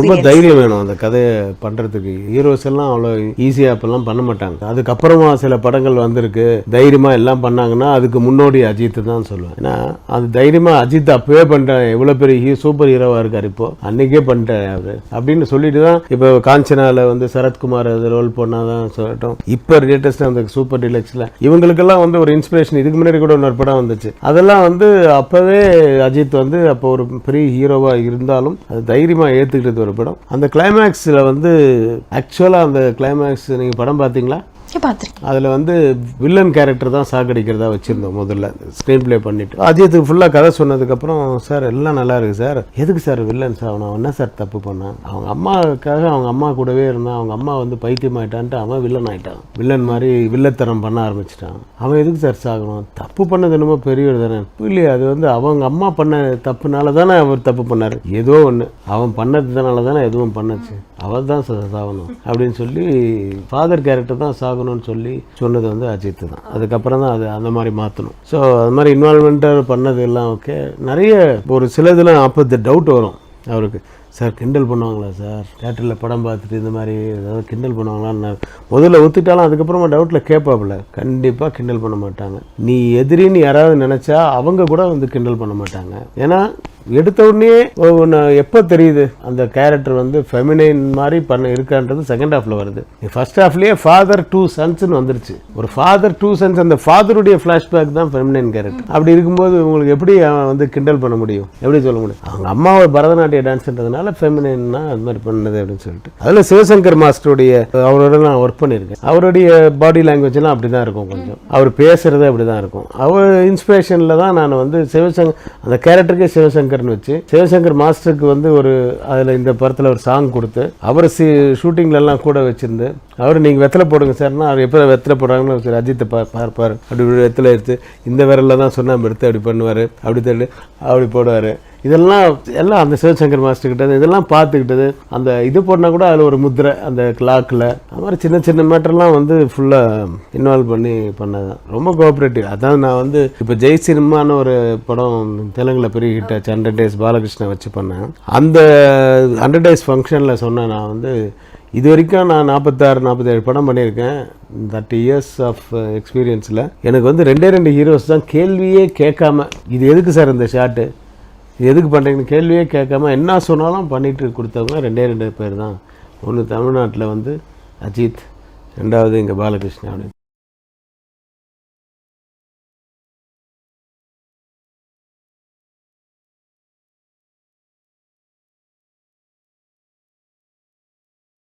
ரொம்ப தைரியம் வேணும் அந்த கதையை பண்ணுறதுக்கு. ஹீரோஸ் எல்லாம் அவ்வளோ ஈஸியாக இப்பெல்லாம் பண்ண மாட்டாங்க. அதுக்கப்புறமா சில படங்கள் வந்திருக்கு, தைரியமாக எல்லாம் பண்ணாங்கன்னா அதுக்கு முன்னோடி அஜித் தான் சொல்லுவேன். ஏன்னா அது தைரியமாக அஜித் அப்பவே பண்ணிட்டேன், எவ்வளோ பெரிய சூப்பர் ஹீரோவாக இருக்கார், இப்போ அன்னைக்கே பண்ணிட்டேன் அவர் அப்படின்னு சொல்லிட்டு தான் இப்போ காஞ்சனாவில் வந்து சரத்குமார் அது ரோல் பண்ணாதான் சொல்லட்டும். இப்போ லேட்டஸ்ட்டாக அந்த சூப்பர் டிலக்ஸில் இவங்களுக்கெல்லாம் வந்து ஒரு இன்ஸ்பிரேஷன். இதுக்கு முன்னாடி கூட இன்னொரு படம் வந்துச்சு, அதெல்லாம் வந்து அப்போவே அஜித் வந்து அப்போ ஒரு பெரிய ஹீரோவாக இருந்தாலும் அது தைரியமாக ஏற்றுக்கிட்டது ஒரு படம். அந்த கிளைமேக்ஸில் வந்து ஆக்சுவலாக அந்த கிளைமேக்ஸ் நீங்கள் படம் பார்த்தீங்களா? அதில் வந்து வில்லன் கேரக்டர் தான் சாகடிக்கிறதா வச்சுருந்தோம் முதல்ல ஸ்க்ரீன் பிளே பண்ணிட்டு. அஜித்துக்கு ஃபுல்லாக கதை சொன்னதுக்கப்புறம், சார் எல்லாம் நல்லா இருக்குது சார், எதுக்கு சார் வில்லன் சார், அவன் என்ன சார் தப்பு பண்ணான், அவங்க அம்மாவுக்காக அவங்க அம்மா கூடவே இருந்தான், அவங்க அம்மா வந்து பைத்தியம் ஆகிட்டான்ட்டு அவன் வில்லன் ஆகிட்டான், வில்லன் மாதிரி வில்லத்தனம் பண்ண ஆரம்பிச்சிட்டான், அவன் எதுக்கு சார் சாகணும், தப்பு பண்ணது என்னமோ பெரியவர் தானே இல்லையா, அது வந்து அவங்க அம்மா பண்ண தப்புனால தானே அவர் தப்பு பண்ணார், ஏதோ ஒன்று அவன் பண்ணதுனால தானே எதுவும் பண்ணச்சு, அவர் தான் சாகணும் அப்படின்னு சொல்லி ஃபாதர் கேரக்டர் தான் சாகணும்னு சொல்லி சொன்னது வந்து அஜித் தான். அதுக்கப்புறம் தான் அது அந்த மாதிரி மாற்றணும். ஸோ அது மாதிரி இன்வால்மெண்ட்டாக பண்ணது எல்லாம் ஓகே. நிறைய ஒரு சிலதுலாம் அப்போ டவுட் வரும் அவருக்கு, சார் கிண்டல் பண்ணுவாங்களா சார், தேட்டரில் படம் பார்த்துட்டு இந்த மாதிரி ஏதாவது கிண்டல் பண்ணுவாங்களான்னு முதல்ல ஒத்துட்டாலும் அதுக்கப்புறமா டவுட்டில் கேட்பாப்புல. கண்டிப்பாக கிண்டல் பண்ண மாட்டாங்க. நீ எதிரின்னு யாராவது நினச்சா அவங்க கூட வந்து கிண்டல் பண்ண மாட்டாங்க. ஏன்னா எடுத்த உடனே எப்போ தெரியுது அந்த கேரக்டர் வந்து ஃபெமினைன் மாதிரி இருக்கான்றது செகண்ட் ஹாஃப்ல வருது. ஃபர்ஸ்ட் ஹாஃப்லேயே ஃபாதர் 2 சன்ஸ்னு வந்துருச்சு. ஒரு ஃபாதர் 2 சன்ஸ், அந்த ஃபாதருடைய ஃப்ளாஷ்பேக் தான் ஃபெமினைன் கேரக்டர். அப்படி இருக்கும்போது உங்களுக்கு எப்படி வந்து கிண்டல் பண்ண முடியும், எப்படி சொல்ல முடியும்? அவங்க அம்மாவை பரதநாட்டிய டான்ஸ்ன்றதுனால ஃபெமினைன்னா அது மாதிரி பண்ணது அப்படின்னு சொல்லிட்டு. அதில் சிவசங்கர் மாஸ்டருடைய அவரோட நான் ஒர்க் பண்ணியிருக்கேன். அவருடைய பாடி லாங்குவேஜ்லாம் அப்படி தான் இருக்கும், கொஞ்சம் அவர் பேசுறது அப்படி தான் இருக்கும். அவர் இன்ஸ்பிரேஷனில் தான் நான் வந்து அந்த கேரக்டருக்கே சிவசங்கர் வச்சு சிவசங்கர் மாஸ்டருக்கு வந்து ஒரு அதில் இந்த படத்தில் ஒரு சாங் கொடுத்து அவர் ஷூட்டிங்லலாம் கூட வச்சிருந்து அவர் நீங்கள் வெத்தலை போடுங்க சார்னா அவர் எப்போ வெத்தலை போடுறாங்கன்னு சரி அஜித்தை பார்ப்பார். அப்படி வெத்தலை எடுத்து இந்த விரலில் தான் சொன்னால் எடுத்து அப்படி பண்ணுவார், அப்படி தள்ளி அப்படி போடுவார். எல்லாம் அந்த சிவசங்கர் மாஸ்டர்கிட்ட இதெல்லாம் பார்த்துக்கிட்டது. அந்த இது போனால் கூட அதில் ஒரு முத்திரை அந்த கிளாக்கில் அது மாதிரி சின்ன சின்ன மேட்டர்லாம் வந்து ஃபுல்லாக இன்வால்வ் பண்ணி பண்ணதான் ரொம்ப கோஆப்ரேட்டிவ். அதான் நான் வந்து இப்போ ஜெய் சினிமான்னு ஒரு படம் தெலுங்கில் பெரிய ஹிட் ஆச்சு, 100 days பாலகிருஷ்ணா வச்சு பண்ணேன். அந்த 100 days ஃபங்க்ஷனில் சொன்னேன், நான் வந்து இது வரைக்கும் நான் 46-47 படம் பண்ணியிருக்கேன். 30 years ஆஃப் எக்ஸ்பீரியன்ஸில் எனக்கு வந்து 2 ஹீரோஸ் தான் கேள்வியே கேட்காம இது எதுக்கு சார் இந்த ஷாட்டு, எதுக்கு பண்ணுறீங்கன்னு கேள்வியே கேட்காம என்ன சொன்னாலும் பண்ணிட்டு கொடுத்தவங்க 2 பேர் தான். ஒன்று தமிழ்நாட்டில் வந்து அஜித், ரெண்டாவது இங்கே பாலகிருஷ்ணா.